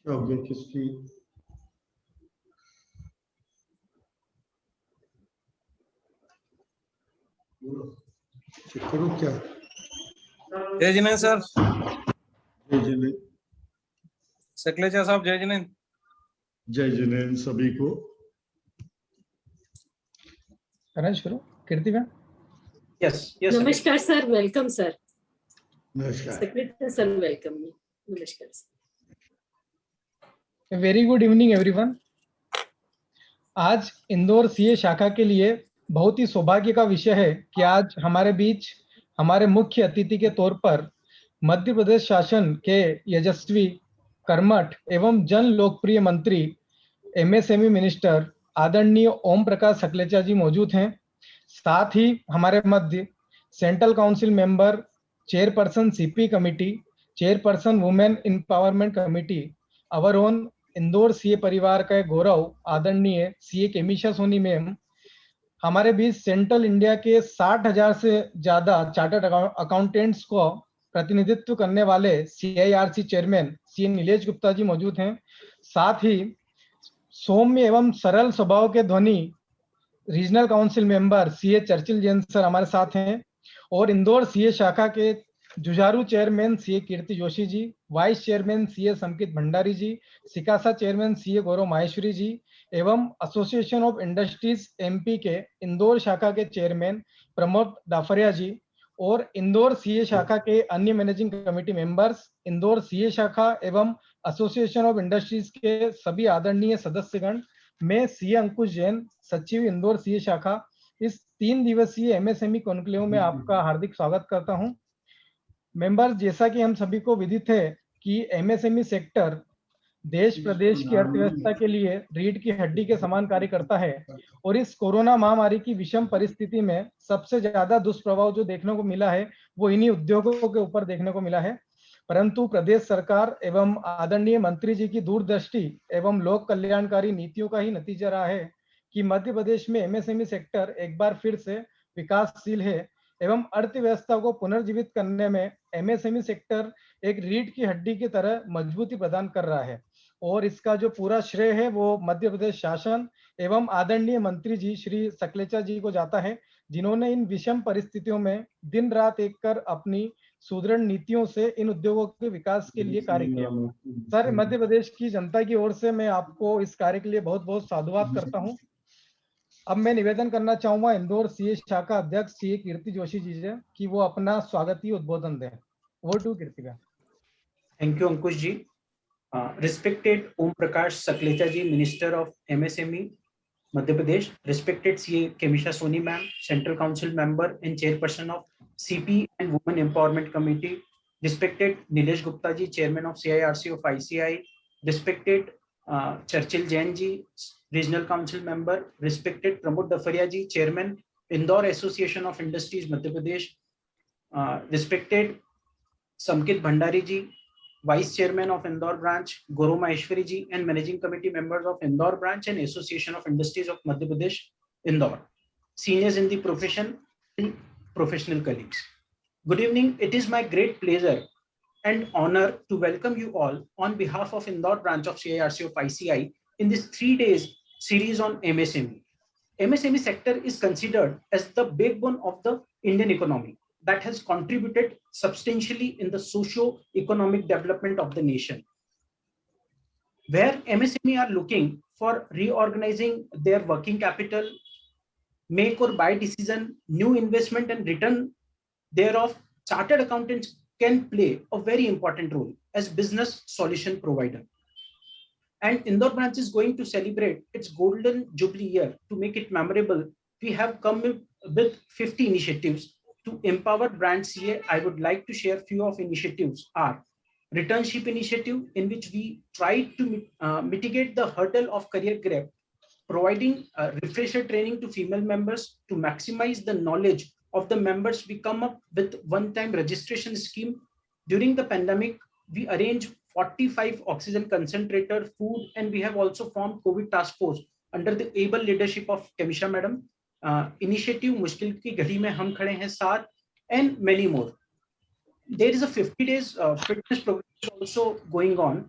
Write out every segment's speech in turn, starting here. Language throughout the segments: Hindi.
ओके, किसकी करो क्या? जय जिनेंद्र सर। जय जिनेंद्र। सकलेचा साहब जय जिनेंद्र। जय जिनेंद्र सभी को। शुरू कीर्ति मैम। Yes yes. नमस्कार सर, वेलकम सर। नमस्कार सेक्रेटरी सर, वेलकम। नमस्कार sir. Very good evening everyone. आज इंदौर सीए शाखा के लिए बहुत ही सौभाग्य का विषय है कि आज हमारे बीच हमारे मुख्य अतिथि के तौर पर मध्य प्रदेश शासन के यशस्वी, कर्मठ एवं जन लोकप्रिय मंत्री एमएसएमई मिनिस्टर आदरणीय ओम प्रकाश सकलेचा जी मौजूद हैं। साथ ही हमारे मध्य central council member, chairperson CP committee, chairperson women empowerment committee, our own Indore CA परिवार का गौरव आदरणीय सीए केमिशा सोनी मैम, हमारे बीच सेंट्रल इंडिया के 60,000 से ज्यादा चार्टर्ड अकाउंटेंट्स को प्रतिनिधित्व करने वाले CIRC chairman C Nilesh Gupta ji मौजूद हैं। साथ ही सौम्य एवं सरल स्वभाव के ध्वनि regional council member CA Churchill Jain sir हमारे साथ हैं, और इंदौर सीए शाखा के जुझारू चेयरमैन सीए कीर्ति Joshi ji, vice chairman CA संकित Bhandari जी, सिकासा चेयरमैन सीए गौरव माहेश्वरी जी एवं एसोसिएशन ऑफ इंडस्ट्रीज एमपी के इंदौर शाखा के चेयरमैन प्रमोद दाफरिया जी, और इंदौर सीए शाखा के अन्य managing committee members, Indore CA शाखा एवं एसोसिएशन ऑफ इंडस्ट्रीज के सभी आदरणीय सदस्यगण। मैं सीए अंकुश जैन, सचिव इंदौर सीए शाखा, इस 3 दिवसीय एमएसएमई कॉन्क्लेव में आपका हार्दिक स्वागत करता हूं। मेंबर्स, जैसा कि हम सभी को विदित है कि एमएसएमई सेक्टर देश प्रदेश की अर्थव्यवस्था के लिए रीढ़ की हड्डी के समान कार्य करता है, और इस कोरोना महामारी की विषम परिस्थिति में सबसे ज्यादा दुष्प्रभाव जो देखने को मिला है वो इन्हीं उद्योगों के ऊपर देखने को मिला है। परंतु प्रदेश सरकार एवं आदरणीय मंत्री जी की दूरदृष्टि एवं लोक कल्याणकारी नीतियों का ही नतीजा रहा है कि मध्य प्रदेश में एमएसएमई सेक्टर एक बार फिर से विकासशील है एवं अर्थव्यवस्था को पुनर्जीवित करने में एमएसएमई सेक्टर एक रीढ़ की हड्डी की तरह मजबूती प्रदान कर रहा है, और इसका जो पूरा श्रेय है वो मध्य प्रदेश शासन एवं आदरणीय मंत्री जी श्री सकलेचा जी को जाता है, जिन्होंने इन विषम परिस्थितियों में दिन रात एक कर अपनी सुदृढ़ नीतियों से इन उद्योगों के विकास के लिए कार्य किया। सर, मध्य प्रदेश की जनता की ओर से मैं आपको इस कार्य के लिए बहुत बहुत साधुवाद करता हूं। अब मैं निवेदन करना चाहूंगा इंदौर सीए शाखा अध्यक्ष सीए कीर्ति जोशी जी से कि वो अपना स्वागतीय उद्बोधन दें। ओवर टू कीर्ति का। Thank you Ankush ji. Respected Om Prakash Saklecha ji, Minister of MSME, Madhya Pradesh. Respected CA Kemisha Soni ma'am, Central Council Member and Chairperson of CP and Women Empowerment Committee. Respected Nilesh Gupta ji, Chairman of CIRC of ICI. Respected Churchill Jain ji, Regional Council Member. Respected Pramod Dafaria ji, Chairman, Indore Association of Industries, Madhya Pradesh. Respected Samkit Bhandari ji, Vice Chairman of Indore Branch, Guru Maheshwari ji, and Managing Committee members of Indore Branch and Association of Industries of Madhya Pradesh, Indore. Seniors in the profession and professional colleagues. Good evening. It is my great pleasure and honor to welcome you all on behalf of Indore Branch of CIRC of ICI in this 3 days series on MSME. MSME sector is considered as the backbone of the Indian economy that has contributed substantially in the socio-economic development of the nation. Where MSME are looking for reorganizing their working capital, make or buy decision, new investment and return thereof, chartered accountants can play a very important role as business solution provider. And Indore branch is going to celebrate its golden jubilee year. To make it memorable, we have come with 50 initiatives to empower brand CA. I would like to share few of initiatives are Returnship Initiative, in which we try to mitigate the hurdle of career gap, providing refresher training to female members to maximize the knowledge of the members. We come up with one-time registration scheme. During the pandemic, we arrange 45 oxygen concentrator, food, and we have also formed COVID task force under the able leadership of Kemisha Madam. Initiative मुश्किल की घड़ी में हम खड़े हैं साथ, and many more. There is a 50 days fitness program also going on.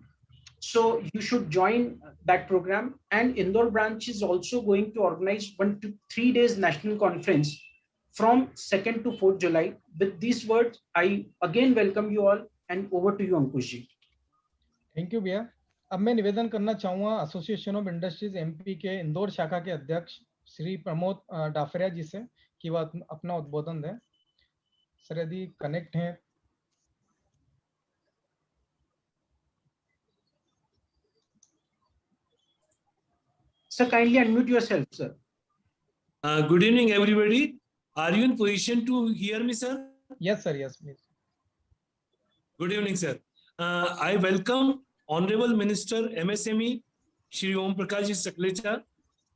So you should join that program. And Indore branch is also going to organize 1 to 3 days national conference from 2nd to 4th July. With these words, I again welcome you all, and over to you, Ankush ji. Thank you भैया। अब मैं निवेदन करना चाहूंगा एसोसिएशन ऑफ इंडस्ट्रीज एमपी के इंदौर शाखा के अध्यक्ष श्री प्रमोद डाफरिया जी से कि वह अपना उद्बोधन दें। सर यदि कनेक्ट हैं। Sir, kindly unmute yourself, sir. Good evening, everybody. Are you in position to hear me, sir? Yes sir, yes please. Good evening, sir. I welcome Honorable Minister MSME, Shri Om Prakash Saklecha,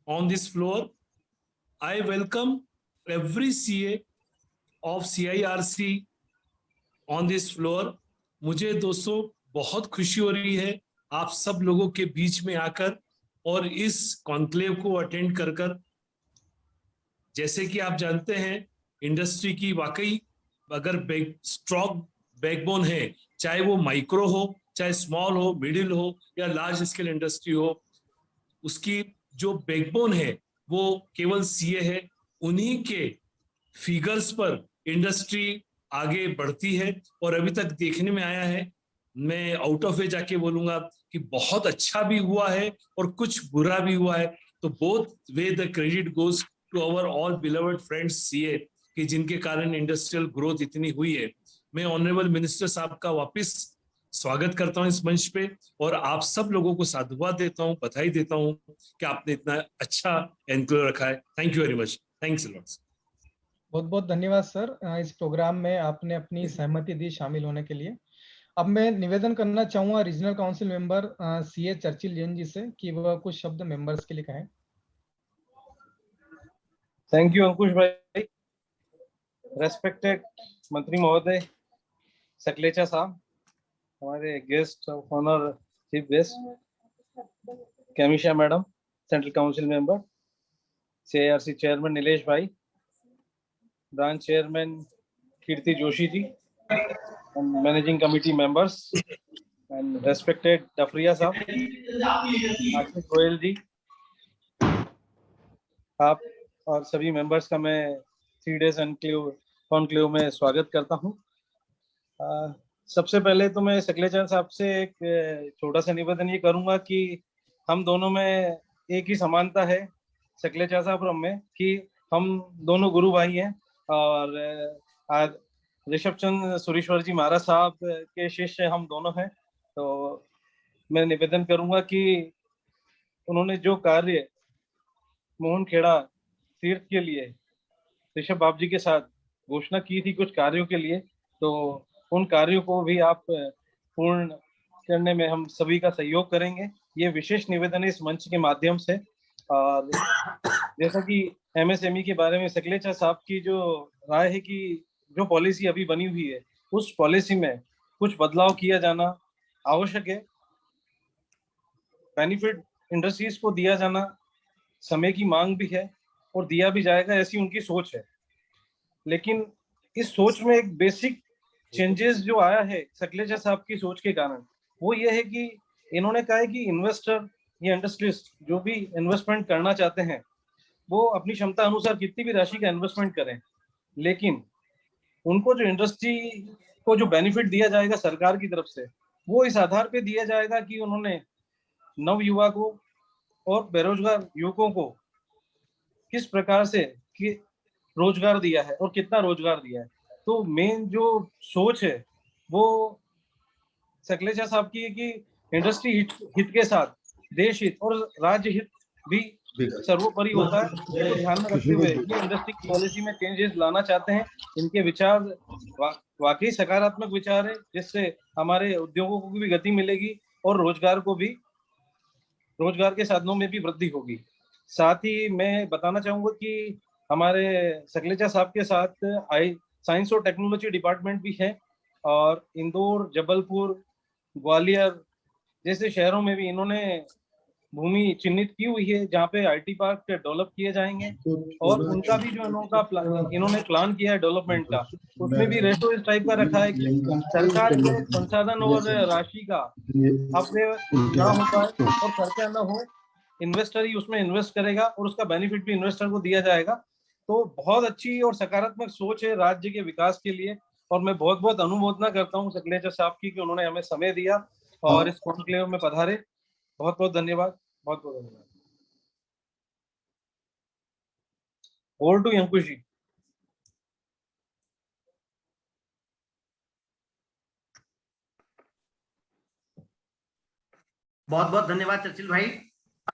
on this floor. I welcome every CA of CIRC on this floor. मुझे दोस्तों बहुत खुशी हो रही है आप सब लोगों के बीच में आकर और इस कॉन्क्लेव को अटेंड कर। जैसे कि आप जानते हैं इंडस्ट्री की वाकई अगर स्ट्रॉन्ग बैकबोन है, चाहे वो माइक्रो हो, चाहे स्मॉल हो, मिडिल हो या लार्ज स्केल इंडस्ट्री हो, उसकी जो बैकबोन है वो केवल सीए है। उन्हीं के फिगर्स पर इंडस्ट्री आगे बढ़ती है और अभी तक देखने में आया है, मैं आउट ऑफ वे जाके बोलूंगा कि बहुत अच्छा भी हुआ है और कुछ बुरा भी हुआ है। तो both way the credit goes to our all beloved friends CA कि जिनके कारण इंडस्ट्रियल ग्रोथ इतनी हुई है। मैं ऑनरेबल मिनिस्टर साहब का वापस स्वागत करता हूं इस मंच पे और आप सब लोगों को साधुवाद देता हूं, बधाई देता हूं कि आपने इतना अच्छा एनक्लेव रखा है। Thank you very much. Thanks a lot. बहुत बहुत धन्यवाद सर, इस प्रोग्राम में आपने अपनी सहमति दी शामिल होने के लिए। अब मैं निवेदन करना चाहूंगा regional council member CA Churchill Jain ji से कि वह कुछ शब्द मेंबर्स के लिए कहें। थैंक यू अंकुश भाई। रेस्पेक्टेड मंत्री महोदय सकलेचा साहब, हमारे guest of honour chief guest Kemisha madam, central council member, CIRC chairman Nilesh भाई, branch chairman Kirti Joshi ji, and managing committee members and respected Dafriya साहब, आशीष गोयल जी, आप और सभी मेंबर्स का मैं 3 डेज कॉन्क्लेव में स्वागत करता हूं। सबसे पहले तो मैं सकलेचा साहब से एक छोटा सा निवेदन ये करूंगा कि हम दोनों में एक ही समानता है, सकलेचा साहब और में, कि हम दोनों गुरु भाई हैं और आज ऋषभ चंद्र सुरेश्वर जी महाराज साहब के शिष्य हम दोनों हैं। तो मैं निवेदन करूंगा कि उन्होंने जो कार्य मोहन खेड़ा तीर्थ के लिए ऋषभ बाबू जी के साथ घोषणा की थी कुछ कार्यों के लिए, तो उन कार्यों को भी आप पूर्ण करने में हम सभी का सहयोग करेंगे। ये विशेष निवेदन है इस मंच के माध्यम से। और जैसा कि एमएसएमई के बारे में सकलेचा साहब की जो राय है कि जो पॉलिसी अभी बनी हुई है उस पॉलिसी में कुछ बदलाव किया जाना आवश्यक है। बेनिफिट इंडस्ट्रीज को दिया जाना समय की मांग भी है और दिया भी जाएगा, ऐसी उनकी सोच है। लेकिन इस सोच में एक बेसिक चेंजेस जो आया है सकलेचा साहब की सोच के कारण, वो ये है कि इन्होंने कहा है कि इन्वेस्टर या इंडस्ट्रीज जो भी इन्वेस्टमेंट करना चाहते हैं वो अपनी क्षमता अनुसार कितनी भी राशि का इन्वेस्टमेंट करें, लेकिन उनको जो इंडस्ट्री को जो बेनिफिट दिया जाएगा सरकार की तरफ से वो इस आधार पे दिया जाएगा कि उन्होंने नव युवा को और बेरोजगार युवकों को किस प्रकार से रोजगार दिया है और कितना रोजगार दिया है। तो मेन जो सोच है वो सकलेचा साहब की है कि इंडस्ट्री हित के साथ देश हित और राज्य हित भी सर्वोपरि होता है। तो ध्यान में रखते हुए ये इंडस्ट्री पॉलिसी में चेंजेस लाना चाहते हैं। इनके विचार वाकई सकारात्मक विचार है, जिससे हमारे उद्योगों को भी गति मिलेगी और रोजगार के साधनों में भी वृद्धि होगी। साथ ही मैं बताना चाहूंगा कि हमारे सकलेचा साहब के साथ साइंस और टेक्नोलॉजी डिपार्टमेंट भी है और इंदौर, जबलपुर, ग्वालियर जैसे शहरों में भी इन्होंने भूमि चिन्हित की हुई है जहाँ पे आईटी पार्क डेवलप किए जाएंगे, और उनका भी जो इन्होंने प्लान किया है डेवलपमेंट का, उसमें भी रेशो इस टाइप का रखा है कि सरकार के संसाधन और राशि का अपव्यय ना हो पाए और खर्चा ना हो, इन्वेस्टर ही उसमें इन्वेस्ट करेगा और उसका बेनिफिट भी इन्वेस्टर को दिया जाएगा। तो बहुत अच्छी और सकारात्मक सोच है राज्य के विकास के लिए, और मैं बहुत बहुत अनुमोदना करता हूँ सकलेचा साहब की कि उन्होंने हमें समय दिया और इस कॉन्क्लेव में पधारे। बहुत बहुत धन्यवाद, बहुत बहुत धन्यवाद। ओवर टू अंकुश जी। बहुत बहुत धन्यवाद चर्चिल भाई।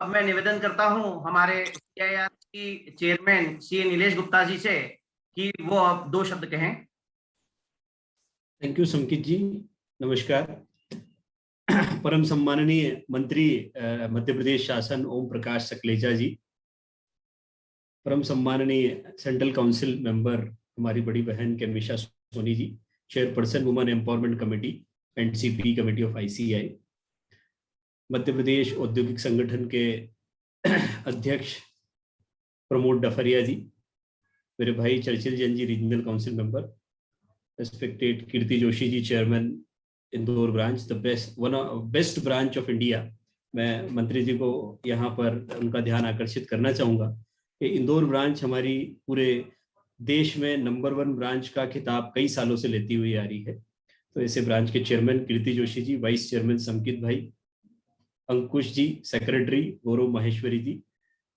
अब मैं निवेदन करता हूं हमारे CIR की चेयरमैन CA नीलेश गुप्ता जी से कि वो अब 2 शब्द कहें। थैंक यू संकित जी, नमस्कार। परम सम्माननीय मंत्री मध्य प्रदेश शासन ओम प्रकाश सकलेचा जी, परम सम्माननीय सेंट्रल काउंसिल मेंबर हमारी बड़ी बहन Kemisha Soni ji, chairperson women empowerment committee and CP committee of ICI, Madhya Pradesh औद्योगिक संगठन के अध्यक्ष प्रमोद डफरिया जी, मेरे भाई Churchill Jain ji, regional council member, respected Kirti Joshi ji, chairman Indore branch, the best branch of India. मैं मंत्री जी को यहाँ पर उनका ध्यान आकर्षित करना चाहूँगा कि इंदौर ब्रांच हमारी पूरे देश में नंबर 1 ब्रांच का खिताब कई सालों से लेती हुई आ रही है। तो ऐसे ब्रांच के chairman Kirti Joshi ji, vice chairman Sankit भाई, Ankush ji, secretary Gaurav Maheshwari ji,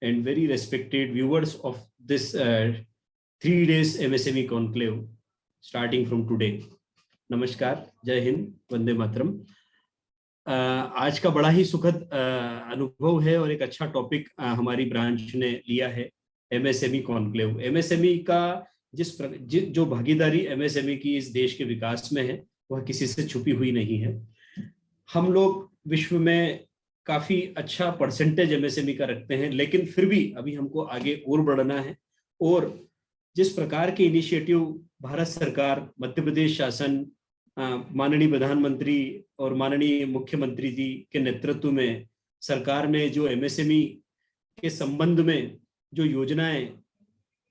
and very respected viewers of this 3 days MSME conclave starting from today. नमस्कार, जय हिंद, वंदे मातरम। आज का बड़ा ही सुखद अनुभव है और एक अच्छा टॉपिक हमारी ब्रांच ने लिया है, MSME कॉन्क्लेव। MSME का जो भागीदारी MSME की इस देश के विकास में है वह किसी से छुपी हुई नहीं है। हम लोग विश्व में काफी अच्छा परसेंटेज MSME का रखते हैं, लेकिन फिर भी अभी हमको आगे और बढ़ना है। और जिस प्रकार के इनिशिएटिव भारत सरकार, मध्य प्रदेश शासन, माननीय प्रधानमंत्री और माननीय मुख्यमंत्री जी के नेतृत्व में सरकार ने जो MSME के संबंध में जो योजनाएं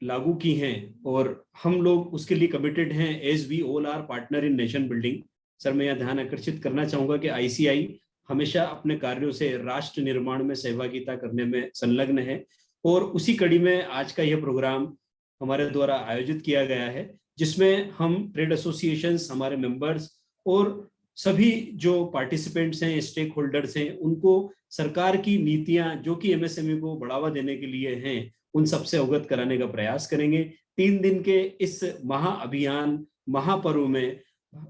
लागू की हैं, और हम लोग उसके लिए कमिटेड हैं as we all are partner in nation building. Sir, मैं यह ध्यान आकर्षित करना चाहूंगा कि ICI हमेशा अपने कार्यों से राष्ट्र निर्माण में सहभागिता करने में संलग्न है, और उसी कड़ी में आज का यह प्रोग्राम हमारे द्वारा आयोजित किया गया है, जिसमें हम ट्रेड एसोसिएशंस, हमारे मेंबर्स और सभी जो पार्टिसिपेंट्स हैं, स्टेक होल्डर्स हैं, उनको सरकार की नीतियां जो कि MSME को बढ़ावा देने के लिए हैं, उन सबसे अवगत कराने का प्रयास करेंगे। 3 दिन के इस महाअभियान, महापर्व में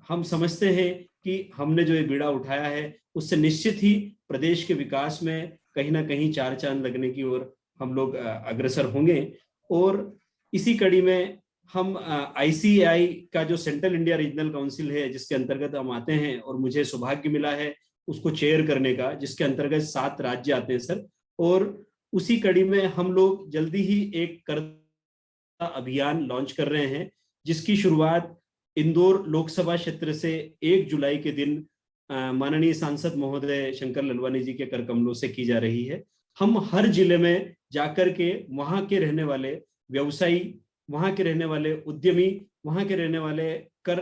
हम समझते हैं कि हमने जो ये बीड़ा उठाया है उससे निश्चित ही प्रदेश के विकास में कहीं ना कहीं 4 चांद लगने की ओर हम लोग अग्रसर होंगे। और इसी कड़ी में हम ICI का जो सेंट्रल इंडिया रीजनल काउंसिल है, जिसके अंतर्गत हम आते हैं, और मुझे सौभाग्य मिला है उसको चेयर करने का, जिसके अंतर्गत 7 राज्य आते हैं सर। और उसी कड़ी में हम लोग जल्दी ही एक करता अभियान लॉन्च कर रहे हैं, जिसकी शुरुआत इंदौर लोकसभा क्षेत्र से 1 जुलाई के दिन माननीय सांसद महोदय शंकर ललवानी जी के कर कमलों से की जा रही है। हम हर जिले में जाकर के वहां के रहने वाले व्यवसायी, वहां के रहने वाले उद्यमी, वहां के रहने वाले कर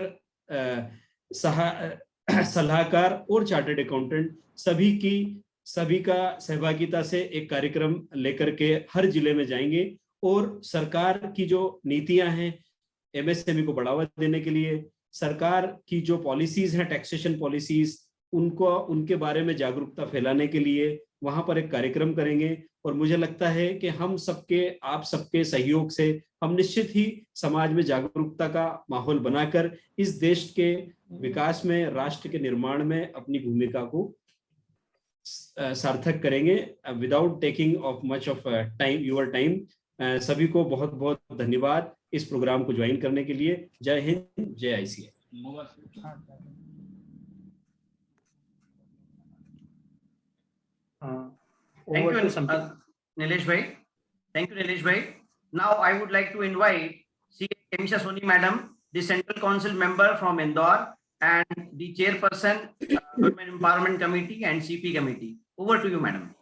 सलाहकार और चार्टर्ड अकाउंटेंट, सभी का सहभागिता से एक कार्यक्रम लेकर के हर जिले में जाएंगे, और सरकार की जो नीतियां हैं MSME को बढ़ावा देने के लिए, सरकार की जो पॉलिसीज हैं, टैक्सेशन पॉलिसीज, उनके बारे में जागरूकता फैलाने के लिए वहां पर एक कार्यक्रम करेंगे। और मुझे लगता है कि हम सबके, आप सबके सहयोग से हम निश्चित ही समाज में जागरूकता का माहौल बनाकर इस देश के विकास में, राष्ट्र के निर्माण में अपनी भूमिका को सार्थक करेंगे। Without taking of much of time, your time, सभी को बहुत बहुत धन्यवाद इस प्रोग्राम को ज्वाइन करने के लिए। जय हिंद, जय ICI। Thank you, Nilesh bhai. Thank you, Nilesh bhai. Now I would like to invite CA Kemisha Soni madam, the Central Council member from Indore and the chairperson, Women Empowerment Committee and CP Committee. Over to you, madam.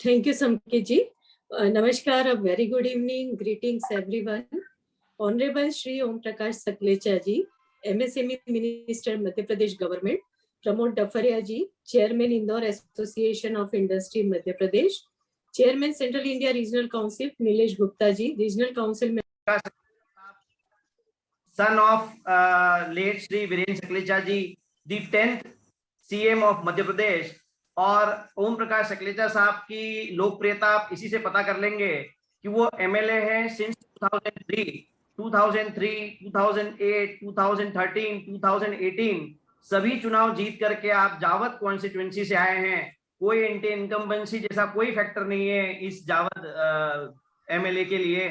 Thank you, Samkit ji. Namaskar, a very good evening. Greetings, everyone. Honorable Shri Om Prakash Saklecha ji, MSME Minister, Madhya Pradesh Government. Pramod Dafaria ji, Chairman Indore Association of Industry, Madhya Pradesh. Chairman Central India Regional Council, Nilesh Gupta ji, Regional Council Member. Son of late Shri Viren Saklecha ji, the 10th CM of Madhya Pradesh. और ओम प्रकाश सकलेचा साहब की लोकप्रियता आप इसी से पता कर लेंगे कि वो एमएलए हैं सिंस 2003, 2008, 2013, 2018 सभी चुनाव जीत करके आप जावद कॉन्स्टिट्यूएंसी से आए हैं। कोई एंटी इनकम्बेंसी जैसा कोई फैक्टर नहीं है इस जावद एमएलए के लिए।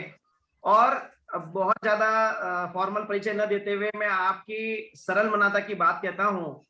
और बहुत ज्यादा फॉर्मल परिचय न देते हुए मैं आपकी सरल मनाता की बात कहता हूँ।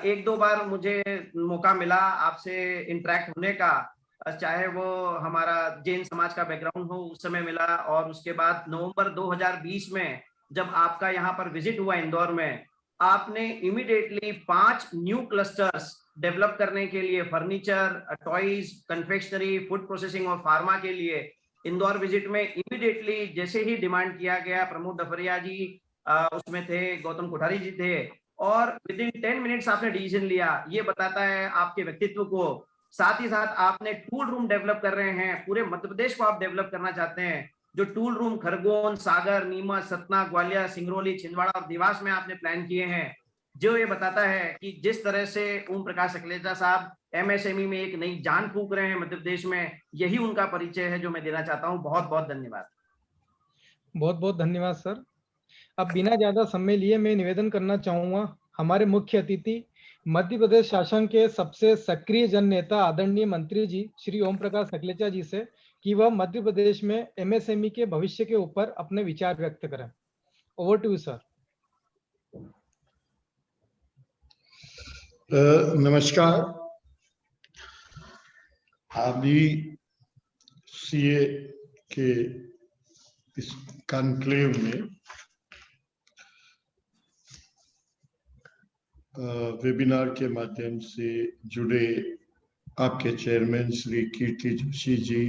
एक दो बार मुझे मौका मिला आपसे इंटरेक्ट होने का, चाहे वो हमारा जैन समाज का बैकग्राउंड हो, उस समय मिला। और उसके बाद नवंबर 2020 में जब आपका यहाँ पर विजिट हुआ इंदौर में, आपने इमीडिएटली 5 न्यू क्लस्टर्स डेवलप करने के लिए, furniture, toys, confectionery, food processing और फार्मा के लिए इंदौर विजिट में इमीडिएटली जैसे ही डिमांड किया गया, प्रमोद दफरिया जी उसमें थे, गौतम कोठारी जी थे, और विद इन 10 मिनट्स आपने डिसीजन लिया। ये बताता है आपके व्यक्तित्व को। साथ ही साथ आपने टूल रूम डेवलप कर रहे हैं, पूरे मध्य प्रदेश को आप डेवलप करना चाहते हैं। जो टूल रूम खरगोन, सागर, नीमच, सतना, ग्वालियर, सिंगरौली, छिंदवाड़ा और देवास में आपने प्लान किए हैं, जो ये बताता है कि जिस तरह से ओम प्रकाश सकलेचा साहब एमएसएमई में एक नई जान फूंक रहे हैं मध्य प्रदेश में, यही उनका परिचय है जो मैं देना चाहता हूँ। बहुत बहुत धन्यवाद। बहुत बहुत धन्यवाद सर। अब बिना ज्यादा समय लिए मैं निवेदन करना चाहूंगा हमारे मुख्य अतिथि मध्य प्रदेश शासन के सबसे सक्रिय जन नेता आदरणीय मंत्री जी श्री ओम प्रकाश सकलेचा जी से कि वह मध्य प्रदेश में एमएसएमई के भविष्य के ऊपर अपने विचार व्यक्त करें। Over to you sir. नमस्कार। अभी सीए के इस कॉन्क्लेव में वेबिनार के माध्यम से जुड़े आपके चेयरमैन श्री कीर्ति जोशी जी,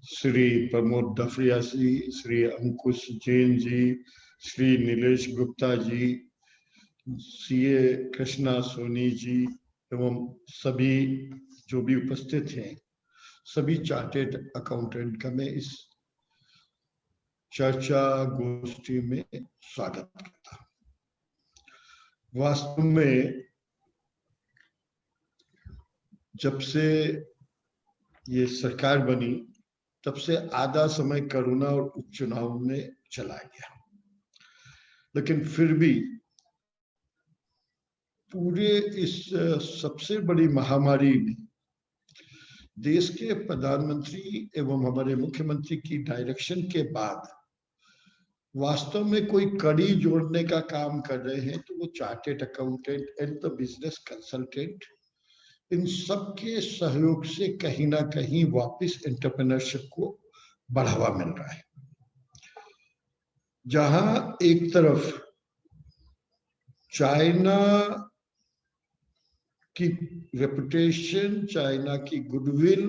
श्री प्रमोद दफरिया जी, श्री अंकुश जैन जी, श्री नीलेश गुप्ता जी, सीए कृष्णा सोनी जी एवं सभी जो भी उपस्थित हैं, सभी चार्टेड अकाउंटेंट का मैं इस चर्चा गोष्ठी में स्वागत करता हूं। वास्तव में जब से ये सरकार बनी तब से आधा समय कोरोना और उपचुनाव में चला गया, लेकिन फिर भी पूरे इस सबसे बड़ी महामारी में देश के प्रधानमंत्री एवं हमारे मुख्यमंत्री की डायरेक्शन के बाद वास्तव में कोई कड़ी जोड़ने का काम कर रहे हैं तो वो chartered accountant and the business consultant, इन सब के सहयोग से कहीं ना कहीं वापस एंटरप्रेन्योरशिप को बढ़ावा मिल रहा है। जहां एक तरफ चाइना की रेपुटेशन, चाइना की गुडविल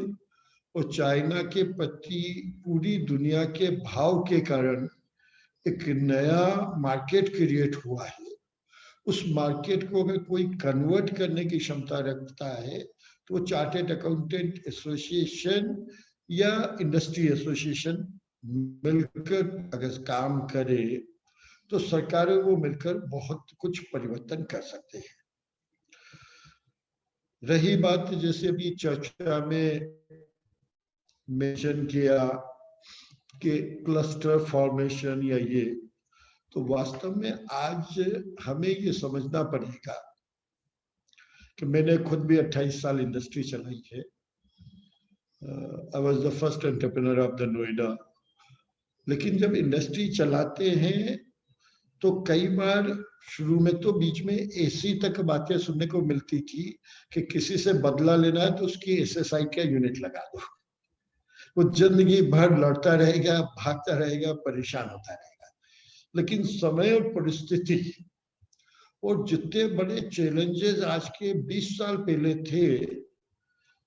और चाइना के प्रति पूरी दुनिया के भाव के कारण एक नया मार्केट क्रिएट हुआ है, उस मार्केट को अगर कोई कन्वर्ट करने की क्षमता रखता है तो वो चार्टेड अकाउंटेंट एसोसिएशन या इंडस्ट्री एसोसिएशन मिलकर अगर काम करे तो सरकारों को मिलकर बहुत कुछ परिवर्तन कर सकते हैं। रही बात जैसे अभी चर्चा में मेंशन किया कि क्लस्टर फॉर्मेशन या ये, तो वास्तव में आज हमें ये समझना पड़ेगा कि मैंने खुद भी 28 साल इंडस्ट्री चलाई है। I was the first entrepreneur of the Noida. लेकिन जब इंडस्ट्री चलाते हैं तो कई बार शुरू में तो बीच में ऐसी तक बातें सुनने को मिलती थी कि किसी से बदला लेना है तो उसकी एसएसआई का यूनिट लगा दो, वो जिंदगी भर लड़ता रहेगा, भागता रहेगा, परेशान होता रहेगा। लेकिन समय और परिस्थिति और जितने बड़े चैलेंजेस आज के 20 साल पहले थे,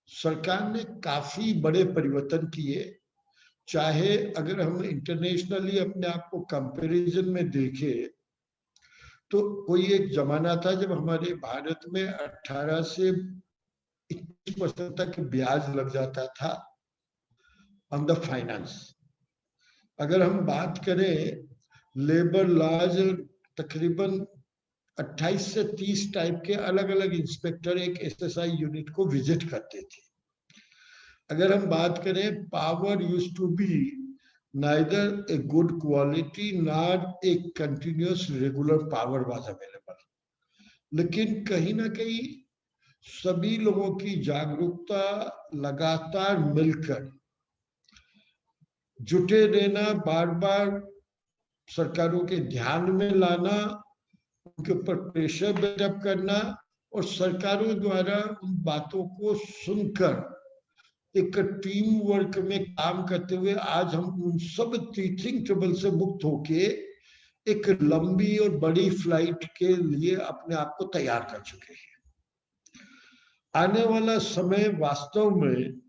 सरकार ने काफी बड़े परिवर्तन किए। चाहे अगर हम इंटरनेशनली अपने आप को कंपैरिजन में देखें तो कोई एक जमाना था जब हमारे भारत में 18 से 21% तक ब्याज लग जाता था ऑन द फाइनेंस। अगर हम बात करें लेबर लॉज, तकरीबन 28 से 30 टाइप के अलग अलग इंस्पेक्टर एक एसएसआई यूनिट को विजिट करते थे। अगर हम बात करें, power used to be neither a good quality not a continuous regular power was available. लेकिन कहीं ना कहीं सभी लोगों की जागरूकता, लगातार मिलकर जुटे रहना, बार बार सरकारों के ध्यान में लाना, उनके ऊपर प्रेशर बिल्डअप करना और सरकारों द्वारा उन बातों को सुनकर एक टीम वर्क में काम करते हुए आज हम उन सब टीचिंग ट्रबल से मुक्त होके एक लंबी और बड़ी फ्लाइट के लिए अपने आप को तैयार कर चुके हैं। आने वाला समय वास्तव में,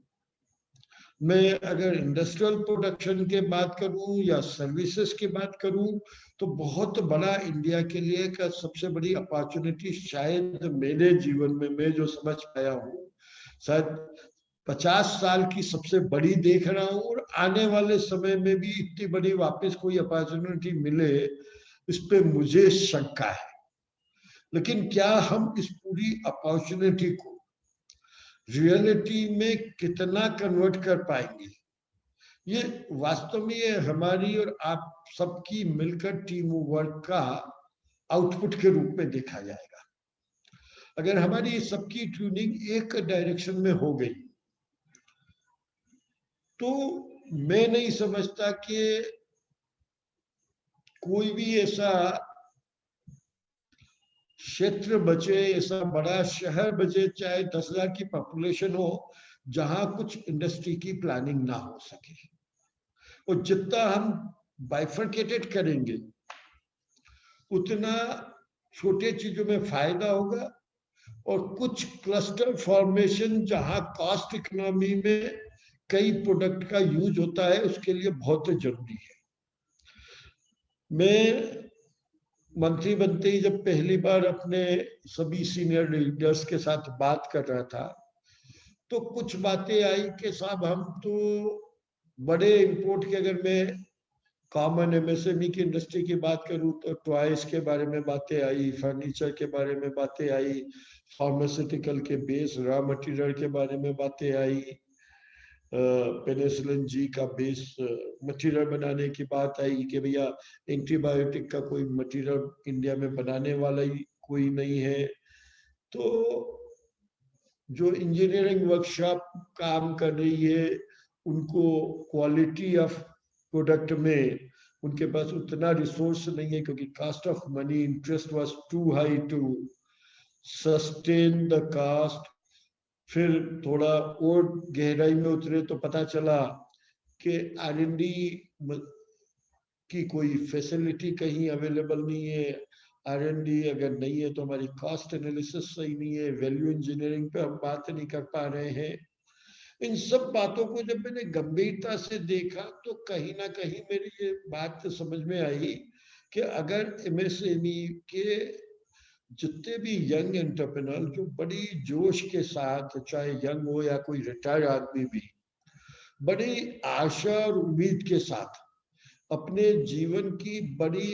मैं अगर इंडस्ट्रियल प्रोडक्शन के बात करूं या सर्विसेज की बात करूं तो बहुत बड़ा इंडिया के लिए का सबसे बड़ी अपॉर्चुनिटी शायद मेरे जीवन में, मैं जो समझ पाया हूं, शायद 50 साल की सबसे बड़ी देख रहा हूं और आने वाले समय में भी इतनी बड़ी वापस कोई अपॉर्चुनिटी मिले इस पे मुझे शंका है। लेकिन क्या हम इस पूरी अपॉर्चुनिटी को रियलिटी में कितना कन्वर्ट कर पाएंगे, ये वास्तव में ये हमारी और आप सबकी मिलकर टीम वर्क का आउटपुट के रूप में देखा जाएगा। अगर हमारी सबकी ट्यूनिंग एक डायरेक्शन में हो गई तो मैं नहीं समझता कि कोई भी ऐसा क्षेत्र बचे, ऐसा बड़ा शहर बचे, चाहे 10,000 की पॉपुलेशन हो, जहां कुछ इंडस्ट्री की प्लानिंग ना हो सके। और जितना हम बाइफर्केटेड करेंगे उतना छोटे चीजों में फायदा होगा और कुछ क्लस्टर फॉर्मेशन जहां कॉस्ट इकोनॉमी में कई प्रोडक्ट का यूज होता है उसके लिए बहुत जरूरी है। मैं मंत्री बनते ही जब पहली बार अपने सभी सीनियर लीडर्स के साथ बात कर रहा था तो कुछ बातें आई कि साहब हम तो बड़े इंपोर्ट के, अगर मैं कॉमन एमएसएमई की इंडस्ट्री की बात करूं तो टॉयज के बारे में बातें आई, फर्नीचर के बारे में बातें आई, फार्मास्यूटिकल के बेस रॉ मटेरियल के बारे में बातें आई, पेनिसिलिन जी का बेस मटेरियल बनाने की बात आई कि भैया एंटीबायोटिक का कोई मटेरियल इंडिया में बनाने वाला ही कोई नहीं है। तो जो इंजीनियरिंग वर्कशॉप काम कर रही है उनको क्वालिटी ऑफ प्रोडक्ट में उनके पास उतना रिसोर्स नहीं है क्योंकि cost of money, interest was too high to sustain the cost. फिर थोड़ा और गहराई में उतरे तो पता चला कि R&D की कोई फैसिलिटी कहीं अवेलेबल नहीं है। R&D अगर नहीं है तो हमारी कॉस्ट एनालिसिस सही नहीं है, वैल्यू इंजीनियरिंग पे हम बात नहीं कर पा रहे हैं। इन सब बातों को जब मैंने गंभीरता से देखा तो कहीं ना कहीं मेरी ये बात समझ में आई कि अगर MSME के जितने भी यंग एंटरप्रेन्योर जो बड़ी जोश के साथ, चाहे यंग हो या कोई रिटायर्ड आदमी भी, बड़ी आशा और उम्मीद के साथ अपने जीवन की बड़ी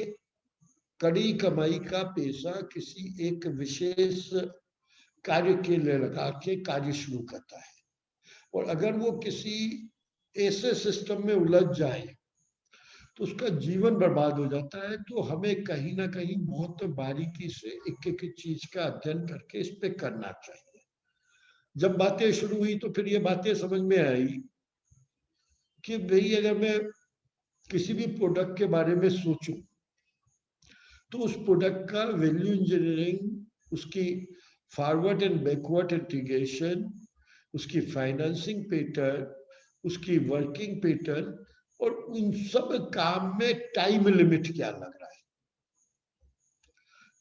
कड़ी कमाई का पैसा किसी एक विशेष कार्य के लिए लगा के कार्य शुरू करता है और अगर वो किसी ऐसे सिस्टम में उलझ जाए तो उसका जीवन बर्बाद हो जाता है। तो हमें कहीं ना कहीं बहुत बारीकी से एक एक चीज का अध्ययन करके इस पे करना चाहिए। जब बातें शुरू हुई तो फिर ये बातें समझ में आई कि भाई अगर मैं किसी भी प्रोडक्ट के बारे में सोचूं तो उस प्रोडक्ट का वैल्यू इंजीनियरिंग, उसकी फॉरवर्ड एंड बैकवर्ड इंटीग्रेशन, उसकी फाइनेंसिंग पैटर्न, उसकी वर्किंग पैटर्न और उन सब काम में टाइम लिमिट क्या लग रहा है।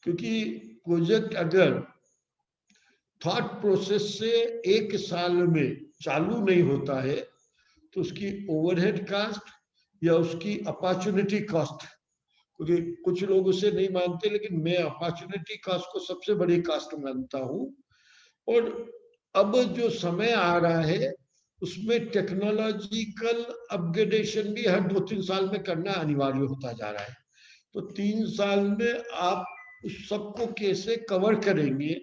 क्योंकि प्रोजेक्ट अगर थॉट प्रोसेस से एक साल में चालू नहीं होता है, तो उसकी ओवरहेड कास्ट या उसकी अपॉर्चुनिटी कॉस्ट, क्योंकि कुछ लोग उसे नहीं मानते, लेकिन मैं अपॉर्चुनिटी कॉस्ट को सबसे बड़ी कॉस्ट मानता हूँ। और अब जो समय आ रहा है उसमें टेक्नोलॉजिकल अपग्रेडेशन भी हर 2-3 साल में करना अनिवार्य होता जा रहा है। तो 3 साल में आप उस सबको कैसे कवर करेंगे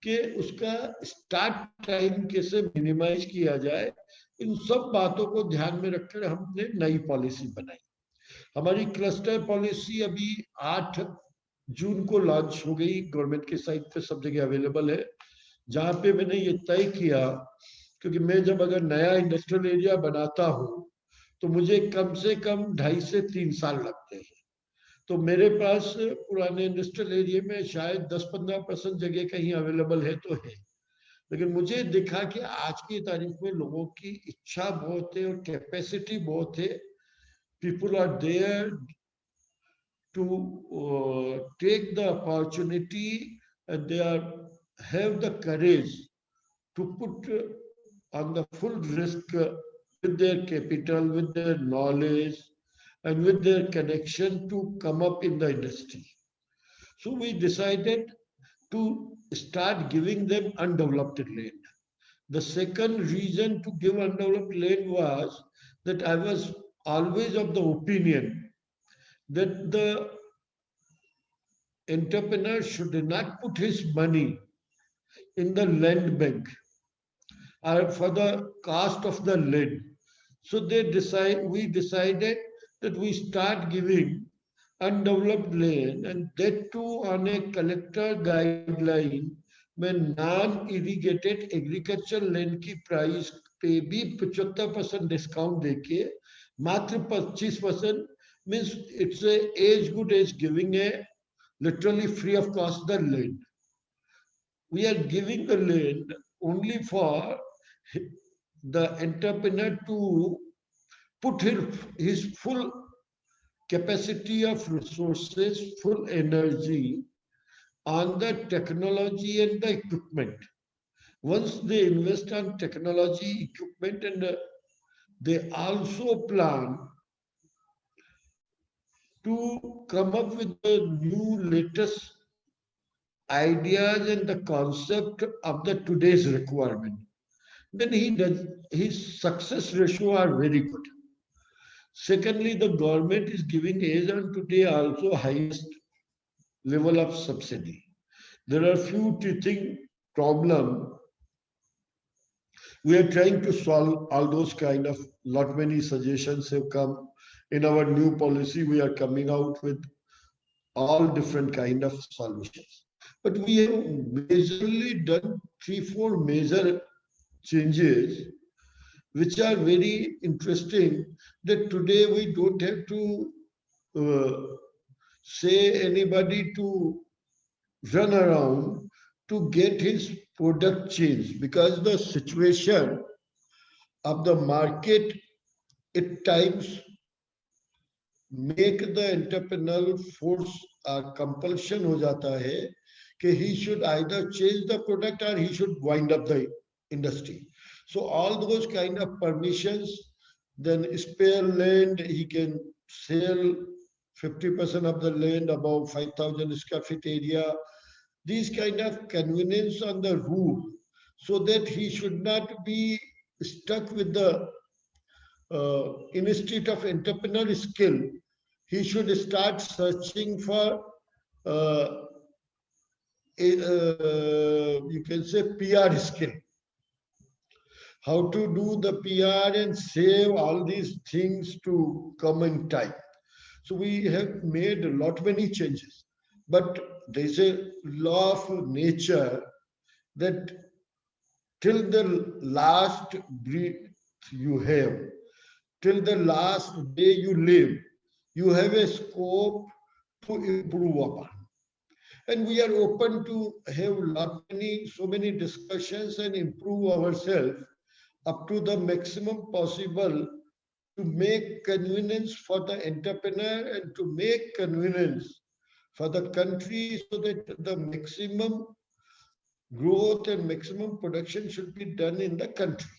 कि उसका स्टार्ट टाइम कैसे मिनिमाइज किया जाए, इन सब बातों को ध्यान में रखकर हमने नई पॉलिसी बनाई। हमारी क्लस्टर पॉलिसी अभी 8 जून को लॉन्च हो गई, गवर्नमेंट के साइट पे सब जगह अवेलेबल है, जहां पे मैंने ये तय किया, क्योंकि मैं जब अगर नया इंडस्ट्रियल एरिया बनाता हूं तो मुझे कम से कम 2.5 से 3 साल लगते हैं। तो मेरे पास पुराने इंडस्ट्रियल एरिया में शायद 10-15% जगह कहीं अवेलेबल है तो है, लेकिन मुझे दिखा कि आज की तारीख में लोगों की इच्छा बहुत है और कैपेसिटी बहुत है। People are there to take the opportunity and they are have the courage to put on the full risk with their capital, with their knowledge, and with their connection to come up in the industry. So we decided to start giving them undeveloped land. The second reason to give undeveloped land was that I was always of the opinion that the entrepreneur should not put his money in the land bank for the cost of the land. So we decided that we start giving undeveloped land, and that too on a collector guideline में नॉन इरिगेटेड एग्रीकल्चर लैंड की प्राइस पे भी 75% डिस्काउंट देके मात्र 25% means it's as good as giving a literally free of cost the land. We are giving the land only for the entrepreneur to put his full capacity of resources, full energy on the technology and the equipment. Once they invest on technology, equipment, and they also plan to come up with the new latest ideas and the concept of the today's requirement, then his success ratio are very good. Secondly, the government is giving as on today also highest level of subsidy. There are few teething problem. We are trying to solve all those kind of, lot many suggestions have come. In our new policy, we are coming out with all different kind of solutions. But we have majorly done 3-4 major changes, which are very interesting, that today we don't have to say anybody to run around to get his product changed, because the situation of the market at times make the entrepreneurial force compulsion हो जाता है कि he should either change the product or he should wind up the industry. So all those kind of permissions, then spare land, he can sell 50% of the land above 5,000 square feet area, these kind of convenience on the rule, so that he should not be stuck with the Institute of Entrepreneurial Skill. He should start searching for you can say PR skill. How to do the PR and save all these things to come in time. So we have made a lot many changes, but there's a law of nature that till the last breath you have, till the last day you live, you have a scope to improve upon. And we are open to have so many discussions and improve ourselves up to the maximum possible to make convenience for the entrepreneur and to make convenience for the country, so that the maximum growth and maximum production should be done in the country.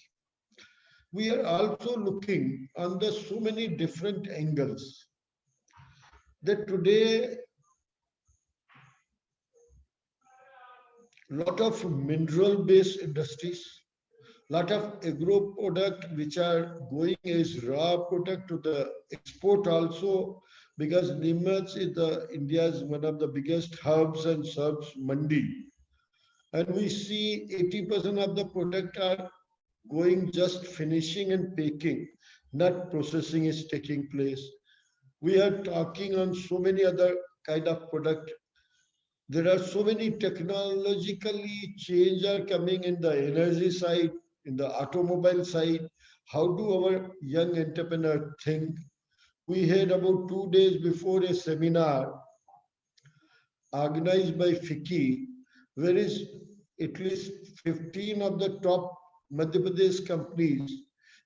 We are also looking on the so many different angles that today lot of mineral based industries, lot of agro product which are going as raw product to the export also, because Neemuch is India's one of the biggest hubs and subs mandi. And we see 80% of the product are going just finishing and packing, not processing is taking place. We are talking on so many other kind of product. There are so many technologically change are coming in the energy side, in the automobile side. How do our young entrepreneur think? We had about 2 days before a seminar organized by FICCI, where is at least 15 of the top Madhya Pradesh companies,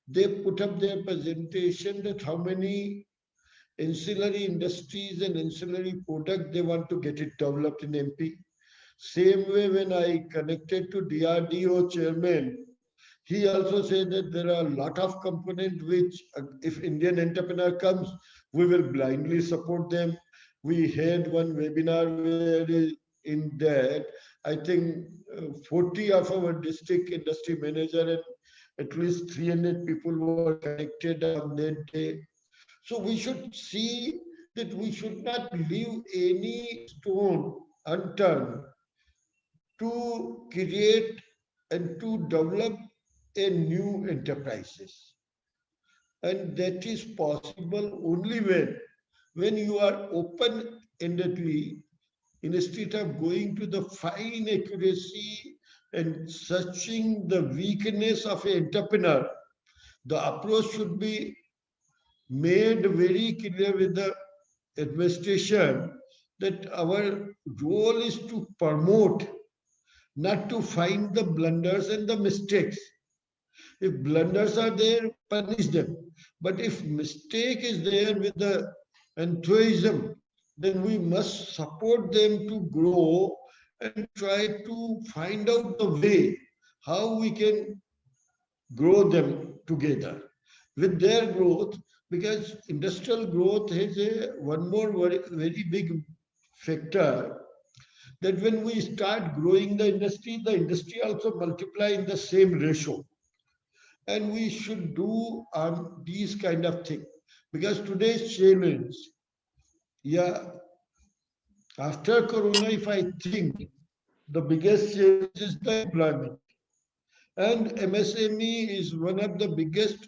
they put up their presentation that how many ancillary industries and ancillary product they want to get it developed in MP. Same way when I connected to DRDO chairman, he also said that there are a lot of components which if Indian entrepreneur comes, we will blindly support them. We had one webinar where in that, I think 40 of our district industry manager and at least 300 people were connected on that day. So we should see that we should not leave any stone unturned to create and to develop a new enterprises. And that is possible only when you are open-endedly, instead of going to the fine accuracy and searching the weakness of an entrepreneur, the approach should be made very clear with the administration that our role is to promote, not to find the blunders and the mistakes. If blunders are there, punish them. But if mistake is there with the enthusiasm, then we must support them to grow and try to find out the way how we can grow them together. With their growth, because industrial growth has one more very big factor, that when we start growing the industry also multiply in the same ratio. And we should do these kind of things. Because today's challenge, after Corona, if I think, the biggest challenge is the employment. And MSME is one of the biggest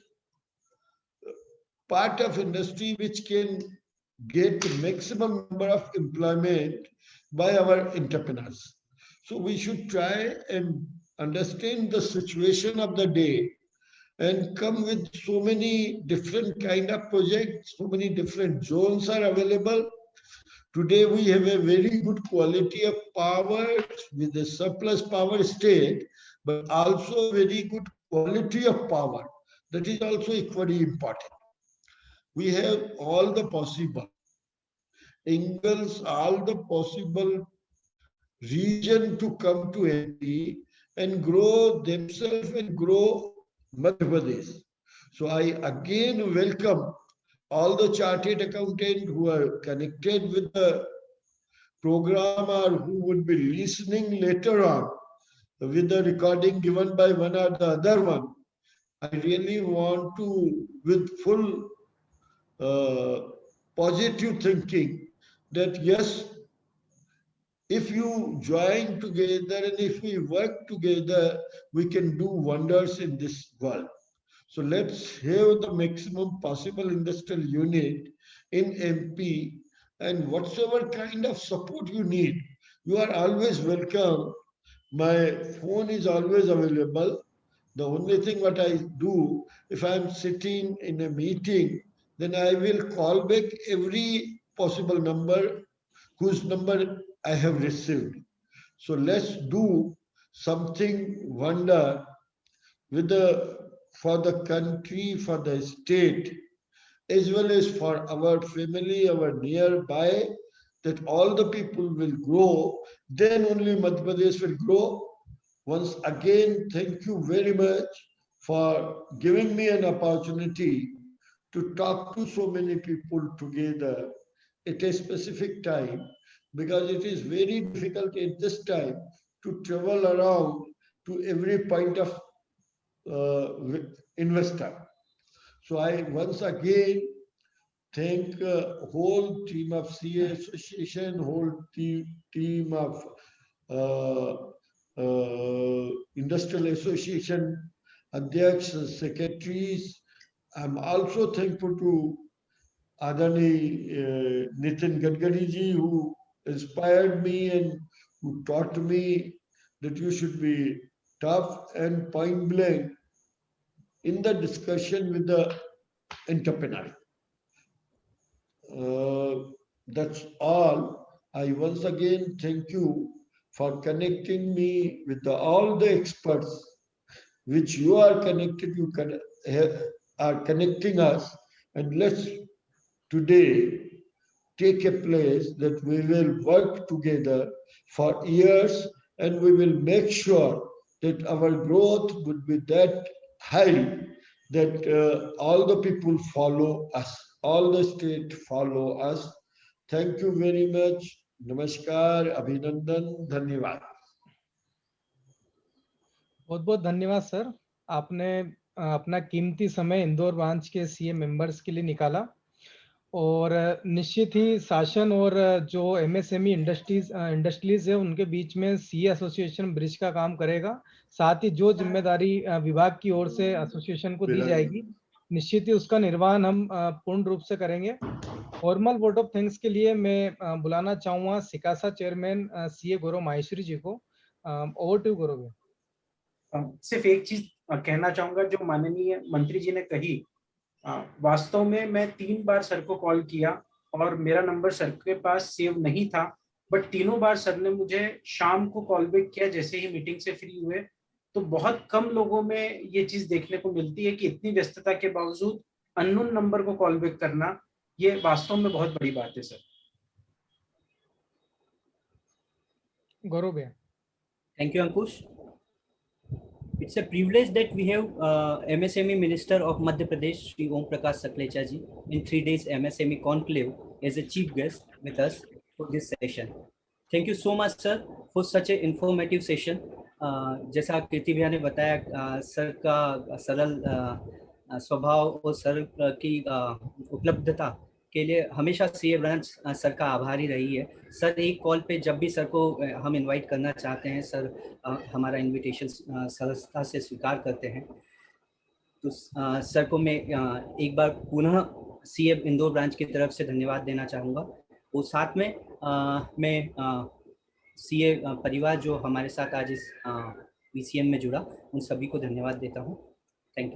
part of industry which can get maximum number of employment by our entrepreneurs. So we should try and understand the situation of the day and come with so many different kind of projects, so many different zones are available. Today we have a very good quality of power with the surplus power state, but also very good quality of power. That is also equally important. We have all the possible angles, all the possible region to come to MP and grow themselves and grow Madhya Pradesh. So I again welcome all the chartered accountants who are connected with the program or who would be listening later on with the recording given by one or the other one. I really want to, with full positive thinking, that yes, if you join together and if we work together, we can do wonders in this world. So let's have the maximum possible industrial unit in MP, and whatsoever kind of support you need, you are always welcome. My phone is always available. The only thing what I do, if I'm sitting in a meeting, then I will call back every possible number whose number I have received. So let's do something wonder with for the country, for the state, as well as for our family, our nearby, that all the people will grow, then only Madhya Pradesh will grow. once again, thank you very much for giving me an opportunity to talk to so many people together at a specific time, because it is very difficult at this time to travel around to every point of investor. So I once again thank whole team of CA Association, whole team of Industrial Association, Adhyaks, secretaries. I'm also thankful to Adani Nitin Gadkari ji, who inspired me and who taught me that you should be tough and point blank in the discussion with the entrepreneur. That's all. I once again thank you for connecting me with all the experts which you are connected, are connecting us, and let's today take a place that we will work together for years, and we will make sure that our growth would be that high that all the people follow us, all the state follow us. Thank you very much. Namaskar, Abhinandan, Dhanyavad. बहुत बहुत धन्यवाद सर, आपने अपना कीमती समय इंदौर ब्रांच के सीए मेंबर्स के लिए निकाला और निश्चित ही शासन और जो एमएसएमई इंडस्ट्रीज है उनके बीच में सीए एसोसिएशन ब्रिज का काम करेगा। साथ ही जो जिम्मेदारी विभाग की ओर से एसोसिएशन को दी जाएगी निश्चित ही उसका निर्वहन हम पूर्ण रूप से करेंगे। फॉर्मल वोट ऑफ थैंक्स के लिए मैं बुलाना चाहूंगा सिकासा चेयरमैन सीए गौरव माहेश्वरी जी को। ओवर टू गौरव। सिर्फ एक चीज कहना चाहूंगा जो माननीय मंत्री जी ने कही, वास्तव में मैं 3 बार सर को कॉल किया और मेरा नंबर सर के पास सेव नहीं था, बट तीनों बार सर ने मुझे शाम को कॉल बैक किया जैसे ही मीटिंग से फ्री हुए। तो बहुत कम लोगों में ये चीज देखने को मिलती है कि इतनी व्यस्तता के बावजूद अननोन नंबर को कॉल बैक करना, ये वास्तव में बहुत बड़ी बात है सर। गौरव भैया। Thank you Ankush. It's a privilege that we have MSME Minister of Madhya Pradesh, Shri Om Prakash Saklecha ji, in 3 days MSME conclave as a chief guest with us for this session. Thank you so much, sir, for such an informative session. जैसा कीर्ति भैया ने बताया, सर का सरल स्वभाव और सर की उपलब्धता के लिए हमेशा सीए ब्रांच सर का आभारी रही है। सर एक कॉल पे जब भी सर को हम इनवाइट करना चाहते हैं, सर हमारा इनविटेशन सरलता से स्वीकार करते हैं। तो सर को मैं एक बार पुनः सीए इंदौर ब्रांच की तरफ से धन्यवाद देना चाहूँगा। और साथ में मैं सीए परिवार जो हमारे साथ आज इस वीसीएम में जुड़ा, उन सभी को धन्यवाद देता हूँ। Thank you.